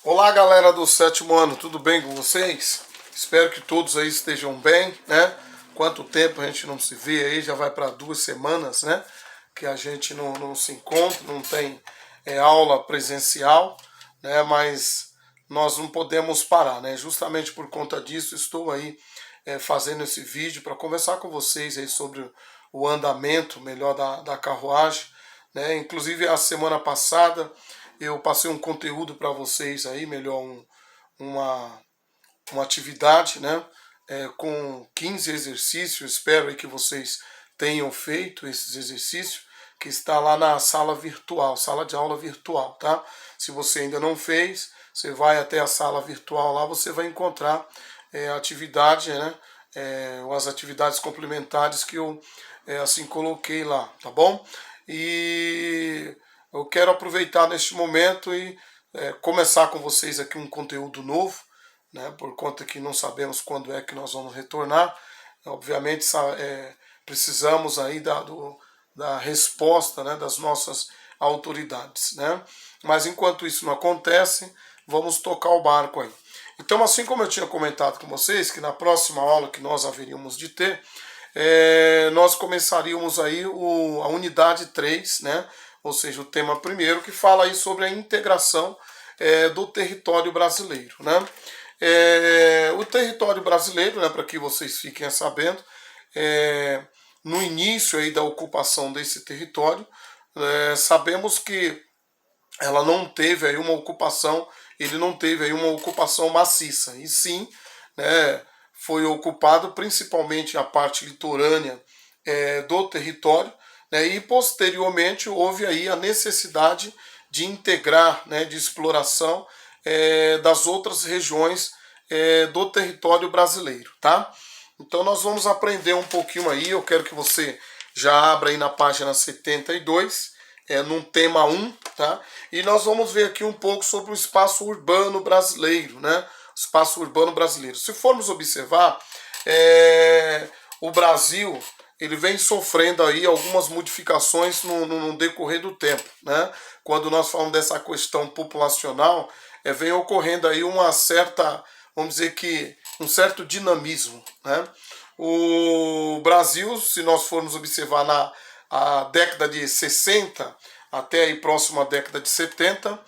Olá, galera do sétimo ano, tudo bem com vocês? Espero que todos aí estejam bem, né? Quanto tempo a gente não se vê aí, já vai para 2 semanas, né? Que a gente não se encontra, não tem aula presencial, né? Mas nós não podemos parar, né? Justamente por conta disso, estou aí fazendo esse vídeo para conversar com vocês aí sobre o andamento melhor da carruagem, né? Inclusive a semana passada eu passei um conteúdo para vocês aí, melhor uma, uma atividade, né? Com 15 exercícios, espero aí que vocês tenham feito esses exercícios, que está lá na sala virtual, sala de aula virtual, tá? Se você ainda não fez, você vai até a sala virtual lá, você vai encontrar atividade, né? As atividades complementares que eu assim coloquei lá, tá bom? E eu quero aproveitar neste momento e começar com vocês aqui um conteúdo novo, né, por conta que não sabemos quando é que nós vamos retornar. Obviamente precisamos aí da resposta, né, das nossas autoridades, né? Mas enquanto isso não acontece, vamos tocar o barco aí. Então, assim como eu tinha comentado com vocês, que na próxima aula que nós haveríamos de ter, nós começaríamos aí a unidade 3, né? Ou seja, o tema primeiro, que fala aí sobre a integração do território brasileiro, né? O território brasileiro, né, para que vocês fiquem sabendo, no início aí da ocupação desse território, sabemos que ela não teve aí uma ocupação, ele não teve aí uma ocupação maciça, e sim, né, foi ocupado principalmente a parte litorânea do território, né, e posteriormente houve aí a necessidade de integrar, né, de exploração das outras regiões do território brasileiro, tá? Então nós vamos aprender um pouquinho aí, eu quero que você já abra aí na página 72, num tema 1, tá? E nós vamos ver aqui um pouco sobre o espaço urbano brasileiro, né? O espaço urbano brasileiro. Se formos observar, o Brasil ele vem sofrendo aí algumas modificações no decorrer do tempo, né? Quando nós falamos dessa questão populacional, vem ocorrendo aí uma certa, vamos dizer que, um certo dinamismo, né? O Brasil, se nós formos observar a década de 60 até aí próximo à década de 70,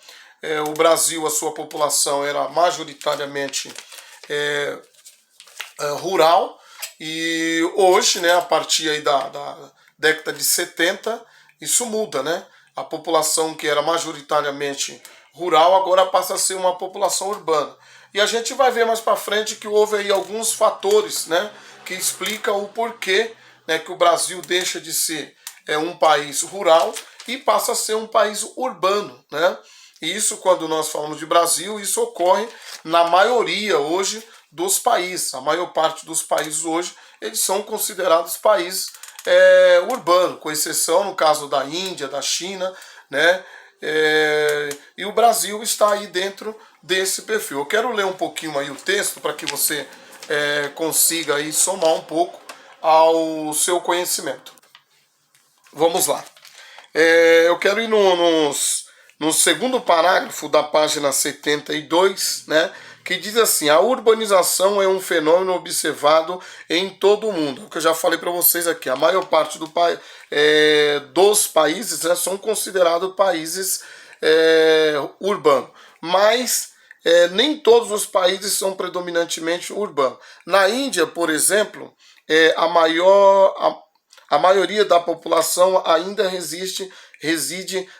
o Brasil, a sua população era majoritariamente rural, e hoje, né, a partir aí da década de 70, isso muda, né? A população que era majoritariamente rural agora passa a ser uma população urbana. E a gente vai ver mais para frente que houve aí alguns fatores, né, que explicam o porquê, né, que o Brasil deixa de ser um país rural e passa a ser um país urbano, né? E isso, quando nós falamos de Brasil, isso ocorre na maioria hoje dos países. A maior parte dos países hoje, eles são considerados países urbanos, com exceção no caso da Índia, da China, né? E o Brasil está aí dentro desse perfil. Eu quero ler um pouquinho aí o texto para que você consiga aí somar um pouco ao seu conhecimento. Vamos lá. Eu quero ir no segundo parágrafo da página 72, né, que diz assim: a urbanização é um fenômeno observado em todo o mundo. O que eu já falei para vocês aqui, a maior parte dos países, né, são considerados países urbanos, mas nem todos os países são predominantemente urbanos. Na Índia, por exemplo, a maioria da população ainda reside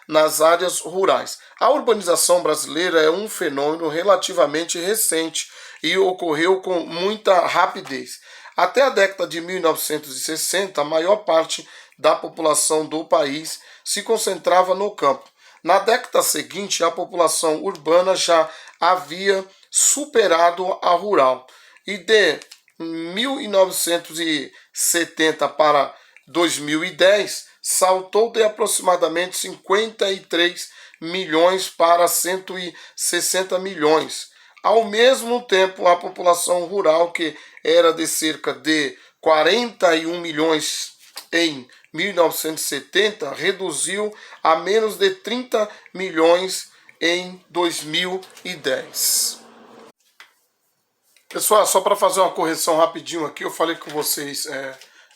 nas áreas rurais. A urbanização brasileira é um fenômeno relativamente recente e ocorreu com muita rapidez. Até a década de 1960, a maior parte da população do país se concentrava no campo. Na década seguinte, a população urbana já havia superado a rural. E de 1970 para 2010, saltou de aproximadamente 53 milhões para 160 milhões. Ao mesmo tempo, a população rural, que era de cerca de 41 milhões em 1970, reduziu a menos de 30 milhões em 2010. Pessoal, só para fazer uma correção rapidinho aqui, eu falei com vocês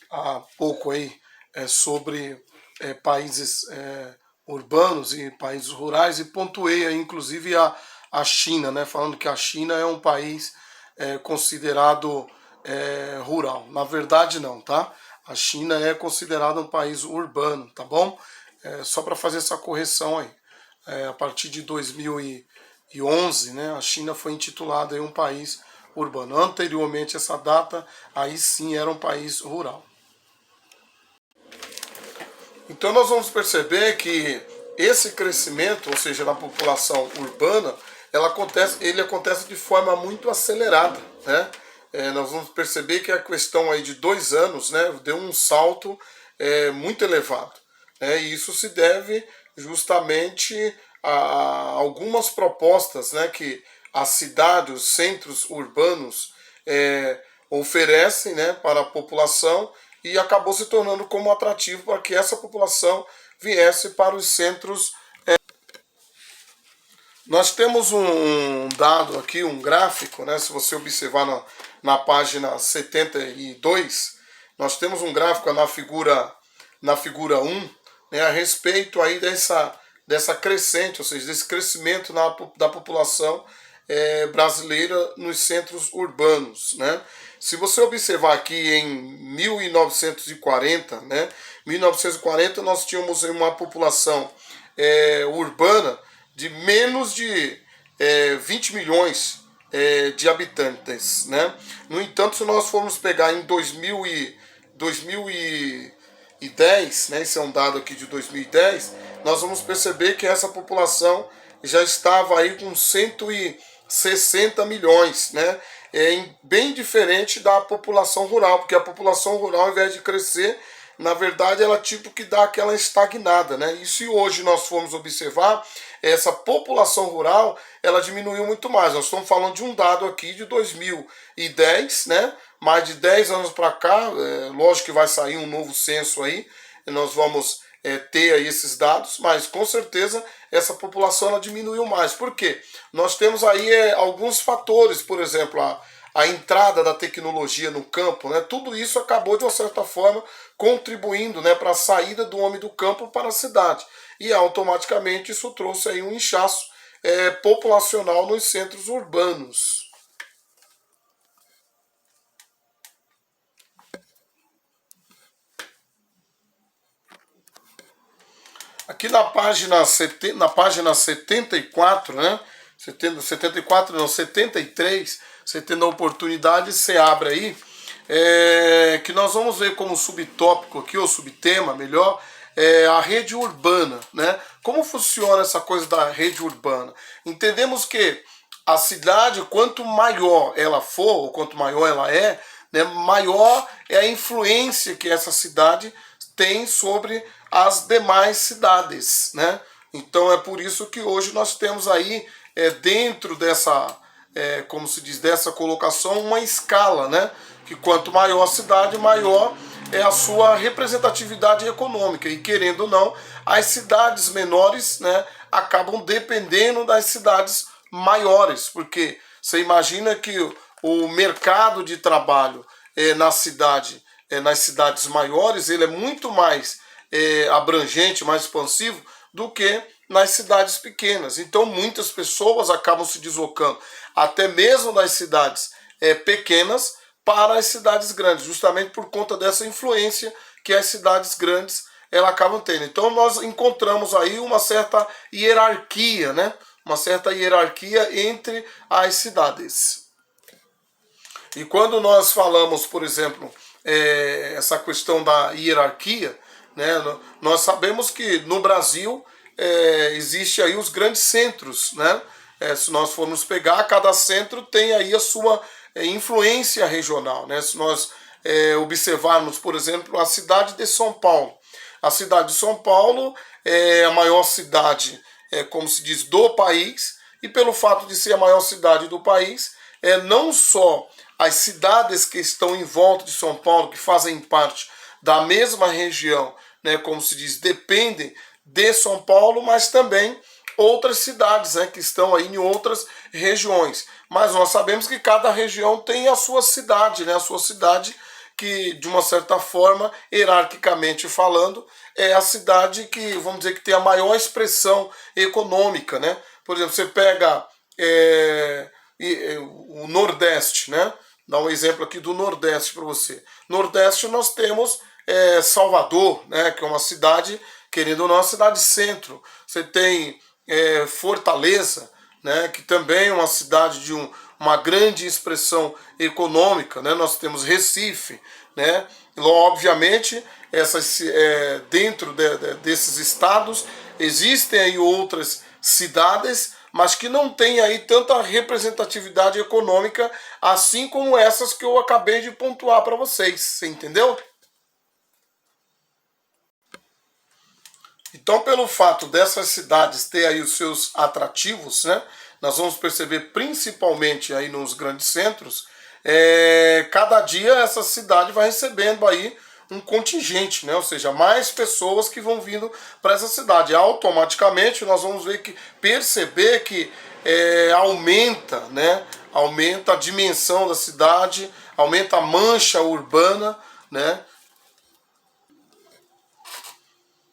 há pouco aí sobre países urbanos e países rurais e pontuei aí inclusive a China, né, falando que a China é um país considerado rural. Na verdade não, tá? A China é considerada um país urbano, tá bom? Só para fazer essa correção aí. A partir de 2011, né, a China foi intitulada aí um país urbano. Anteriormente a essa data, aí sim era um país rural. Então nós vamos perceber que esse crescimento, ou seja, da população urbana, ele acontece de forma muito acelerada, né? Nós vamos perceber que a questão aí de 2 anos, né, deu um salto muito elevado. E isso se deve justamente a algumas propostas, né, que as cidades, os centros urbanos oferecem, né, para a população, e acabou se tornando como atrativo para que essa população viesse para os centros. Nós temos um dado aqui, um gráfico, né? Se você observar na página 72, nós temos um gráfico na figura 1, né, a respeito aí dessa crescente, ou seja, desse crescimento da população brasileira nos centros urbanos, né? Se você observar aqui em 1940, né, 1940 nós tínhamos uma população urbana de menos de 20 milhões de habitantes, né? No entanto, se nós formos pegar em 2010, né, esse é um dado aqui de 2010, nós vamos perceber que essa população já estava aí com 160 milhões, né? Bem diferente da população rural, porque a população rural, ao invés de crescer, na verdade ela tipo que dá aquela estagnada, né? E se hoje nós formos observar, essa população rural, ela diminuiu muito mais. Nós estamos falando de um dado aqui de 2010, né? Mais de 10 anos para cá, lógico que vai sair um novo censo aí, e nós vamos ter aí esses dados, mas com certeza essa população ela diminuiu mais. Por quê? Nós temos aí alguns fatores, por exemplo, a entrada da tecnologia no campo, né? Tudo isso acabou de uma certa forma contribuindo, né, para a saída do homem do campo para a cidade. E automaticamente isso trouxe aí um inchaço populacional nos centros urbanos. Aqui na página 74, né? 74 não, 73, você tendo a oportunidade, você abre aí, que nós vamos ver como subtópico aqui, ou subtema, melhor, a rede urbana, né? Como funciona essa coisa da rede urbana? Entendemos que a cidade, quanto maior ela for, ou quanto maior ela né, maior é a influência que essa cidade tem sobre as demais cidades, né? Então é por isso que hoje nós temos aí dentro dessa, como se diz, dessa colocação, uma escala, né? Que quanto maior a cidade, maior é a sua representatividade econômica. E querendo ou não, as cidades menores, né, acabam dependendo das cidades maiores, porque você imagina que o mercado de trabalho nas cidades maiores, ele é muito mais abrangente, mais expansivo do que nas cidades pequenas. Então muitas pessoas acabam se deslocando até mesmo das cidades pequenas para as cidades grandes, justamente por conta dessa influência que as cidades grandes elas acabam tendo. Então nós encontramos aí uma certa hierarquia, né? Uma certa hierarquia entre as cidades. E quando nós falamos, por exemplo, essa questão da hierarquia, né, nós sabemos que no Brasil existe aí os grandes centros, né? Se nós formos pegar, cada centro tem aí a sua influência regional, né? Se nós observarmos, por exemplo, a cidade de São Paulo. A cidade de São Paulo é a maior cidade, como se diz, do país, e pelo fato de ser a maior cidade do país, não só as cidades que estão em volta de São Paulo, que fazem parte da mesma região, né, como se diz, dependem de São Paulo, mas também outras cidades, né, que estão aí em outras regiões. Mas nós sabemos que cada região tem a sua cidade, né, a sua cidade que, de uma certa forma, hierarquicamente falando, é a cidade que, vamos dizer, que tem a maior expressão econômica, né? Por exemplo, você pega o Nordeste, né? Dá um exemplo aqui do Nordeste para você. Nordeste nós temos Salvador, né? Que é uma cidade, querendo ou não, uma cidade centro. Você tem Fortaleza, né? Que também é uma cidade de uma grande expressão econômica, né? Nós temos Recife, né? Obviamente, dentro desses estados existem aí outras cidades, mas que não tem aí tanta representatividade econômica, assim como essas que eu acabei de pontuar para vocês, você entendeu? Então, pelo fato dessas cidades ter aí os seus atrativos, né, nós vamos perceber principalmente aí nos grandes centros, cada dia essa cidade vai recebendo aí um contingente, né, ou seja, mais pessoas que vão vindo para essa cidade. Automaticamente nós vamos perceber que aumenta, né, aumenta a dimensão da cidade, aumenta a mancha urbana, né.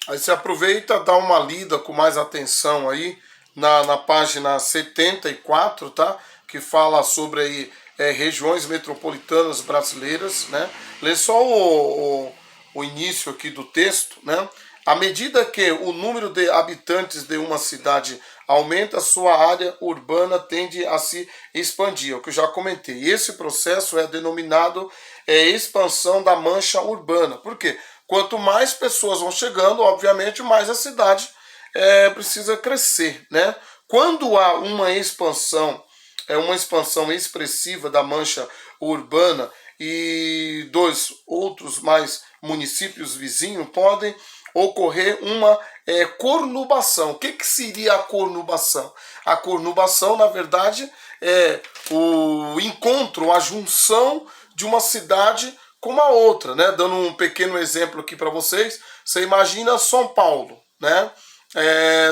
Aí você aproveita, dá uma lida com mais atenção aí na página 74, tá? Que fala sobre aí, regiões metropolitanas brasileiras, né? Lê só o início aqui do texto, né? À medida que o número de habitantes de uma cidade aumenta, sua área urbana tende a se expandir, é o que eu já comentei. Esse processo é denominado expansão da mancha urbana. Por quê? Quanto mais pessoas vão chegando, obviamente, mais a cidade precisa crescer, né? Quando há uma expansão expressiva da mancha urbana e dois outros mais municípios vizinhos, podem ocorrer uma cornubação. O que seria a cornubação? A cornubação, na verdade, é o encontro, a junção de uma cidade com a outra, né? Dando um pequeno exemplo aqui para vocês, você imagina São Paulo, né?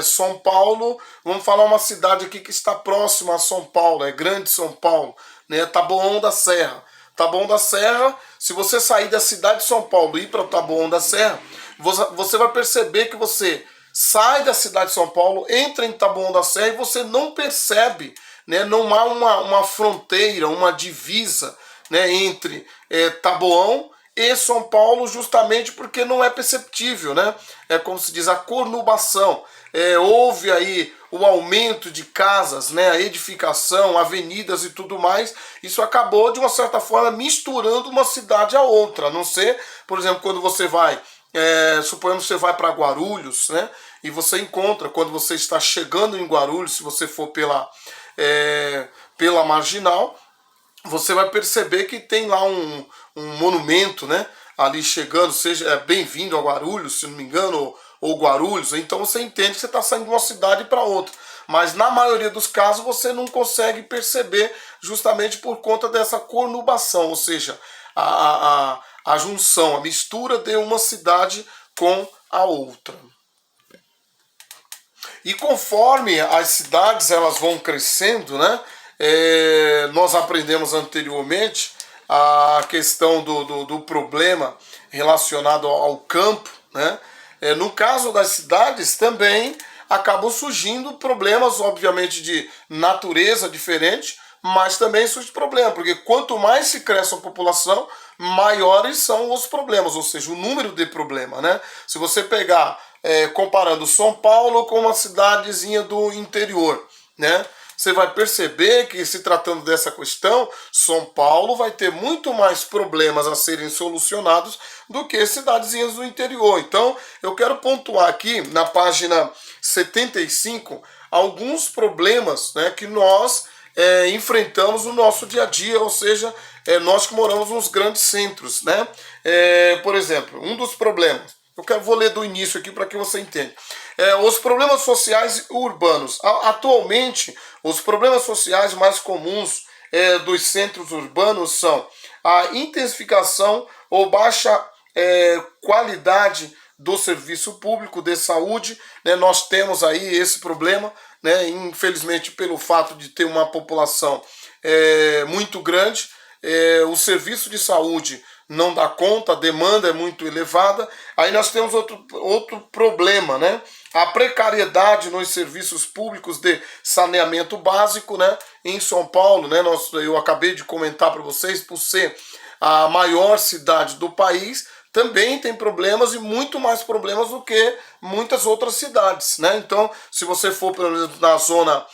São Paulo, vamos falar uma cidade aqui que está próxima a São Paulo, é Grande São Paulo, né? Taboão da Serra. Taboão da Serra, se você sair da cidade de São Paulo e ir para Taboão da Serra, você vai perceber que você sai da cidade de São Paulo, entra em Taboão da Serra e você não percebe, né? Não há uma fronteira, uma divisa, né, entre Taboão e São Paulo, justamente porque não é perceptível, né? É como se diz, a conurbação. Houve aí o aumento de casas, né, a edificação, avenidas e tudo mais. Isso acabou, de uma certa forma, misturando uma cidade a outra. A não ser, por exemplo, quando você vai, suponhamos que você vai para Guarulhos, né, e você encontra, quando você está chegando em Guarulhos, se você for pela Marginal, você vai perceber que tem lá um monumento, né, ali chegando, seja bem-vindo a Guarulhos, se não me engano, ou Guarulhos. Então você entende que você está saindo de uma cidade para outra. Mas na maioria dos casos você não consegue perceber, justamente por conta dessa conurbação, ou seja, a junção, a mistura de uma cidade com a outra. E conforme as cidades elas vão crescendo, né, nós aprendemos anteriormente a questão do problema relacionado ao campo, né? No caso das cidades também acabam surgindo problemas, obviamente, de natureza diferente, mas também surge problema, porque quanto mais se cresce a população, maiores são os problemas, ou seja, o número de problemas, né? Se você pegar, comparando São Paulo com uma cidadezinha do interior, né? Você vai perceber que, se tratando dessa questão, São Paulo vai ter muito mais problemas a serem solucionados do que cidadezinhas do interior. Então, eu quero pontuar aqui, na página 75, alguns problemas, né, que nós enfrentamos no nosso dia a dia, ou seja, nós que moramos nos grandes centros, né? Por exemplo, um dos problemas, vou ler do início aqui para que você entenda. Os problemas sociais urbanos. Atualmente, os problemas sociais mais comuns dos centros urbanos são a intensificação ou baixa qualidade do serviço público de saúde, né? Nós temos aí esse problema, né? Infelizmente, pelo fato de ter uma população muito grande, o serviço de saúde não dá conta, a demanda é muito elevada. Aí nós temos outro problema, né? A precariedade nos serviços públicos de saneamento básico, né? Em São Paulo, né? Eu acabei de comentar para vocês, por ser a maior cidade do país, também tem problemas e muito mais problemas do que muitas outras cidades, né? Então, se você for, pelo menos, na zona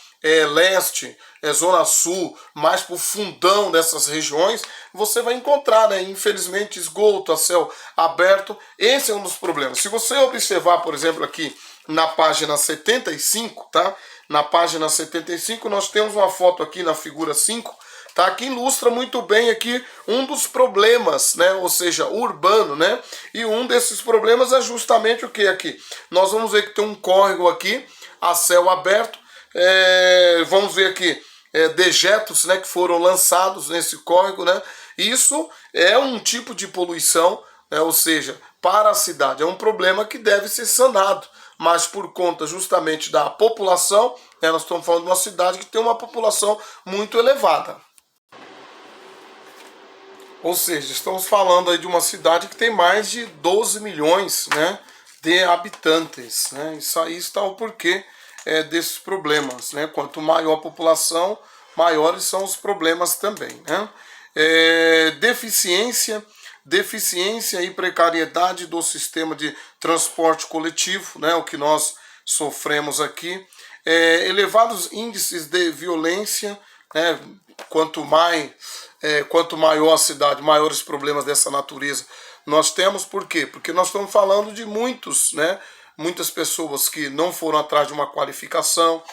leste, zona sul, mais pro fundão dessas regiões, você vai encontrar, né, infelizmente, esgoto a céu aberto. Esse é um dos problemas. Se você observar, por exemplo, aqui na página 75, tá? Na página 75 nós temos uma foto aqui na figura 5, tá? Que ilustra muito bem aqui um dos problemas, né? Ou seja, urbano, né? E um desses problemas é justamente o que aqui? Nós vamos ver que tem um córrego aqui a céu aberto. Vamos ver aqui dejetos, né, que foram lançados nesse córrego, né? Isso é um tipo de poluição, né, ou seja, para a cidade é um problema que deve ser sanado, mas por conta justamente da população, né, nós estamos falando de uma cidade que tem uma população muito elevada. Ou seja, estamos falando aí de uma cidade que tem mais de 12 milhões, né, de habitantes, né? Isso aí está o porquê desses problemas, né? Quanto maior a população, maiores são os problemas também, né? Deficiência e precariedade do sistema de transporte coletivo, né? O que nós sofremos aqui. Elevados índices de violência, né? Quanto maior a cidade, maiores problemas dessa natureza nós temos. Por quê? Porque nós estamos falando de muitas pessoas que não foram atrás de uma qualificação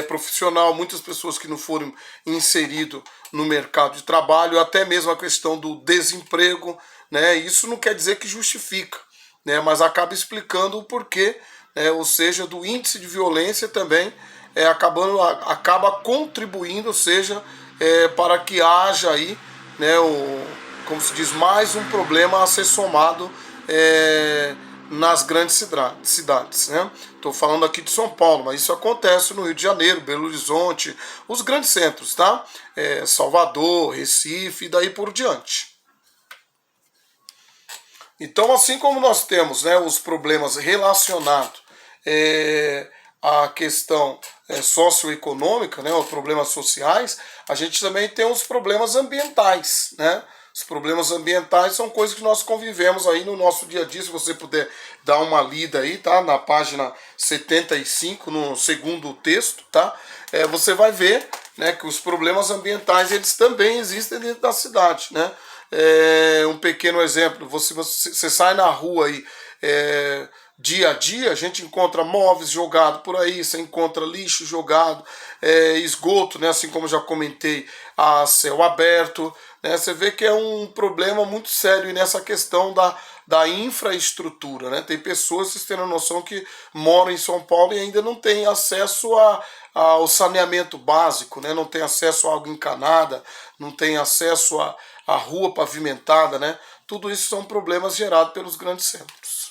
profissional, muitas pessoas que não foram inseridas no mercado de trabalho, até mesmo a questão do desemprego, né? Isso não quer dizer que justifica, né? Mas acaba explicando o porquê, ou seja, do índice de violência também acaba contribuindo, ou seja, para que haja aí, né, como se diz, mais um problema a ser somado nas grandes cidades, né? Estou falando aqui de São Paulo, mas isso acontece no Rio de Janeiro, Belo Horizonte, os grandes centros, tá? Salvador, Recife e daí por diante. Então, assim como nós temos, né, os problemas relacionados à questão socioeconômica, né, os problemas sociais, a gente também tem os problemas ambientais, né? Os problemas ambientais são coisas que nós convivemos aí no nosso dia a dia. Se você puder dar uma lida aí, tá? Na página 75, no segundo texto, tá? Você vai ver, né, que os problemas ambientais eles também existem dentro da cidade, né? Um pequeno exemplo, você sai na rua aí, dia a dia, a gente encontra móveis jogados por aí, você encontra lixo jogado, esgoto, né, assim como já comentei, a céu aberto, né, você vê que é um problema muito sério nessa questão da infraestrutura, né? Tem pessoas, vocês têm a noção, que moram em São Paulo e ainda não têm acesso ao saneamento básico, né? Não tem acesso a água encanada, não tem acesso a rua pavimentada, né? Tudo isso são problemas gerados pelos grandes centros.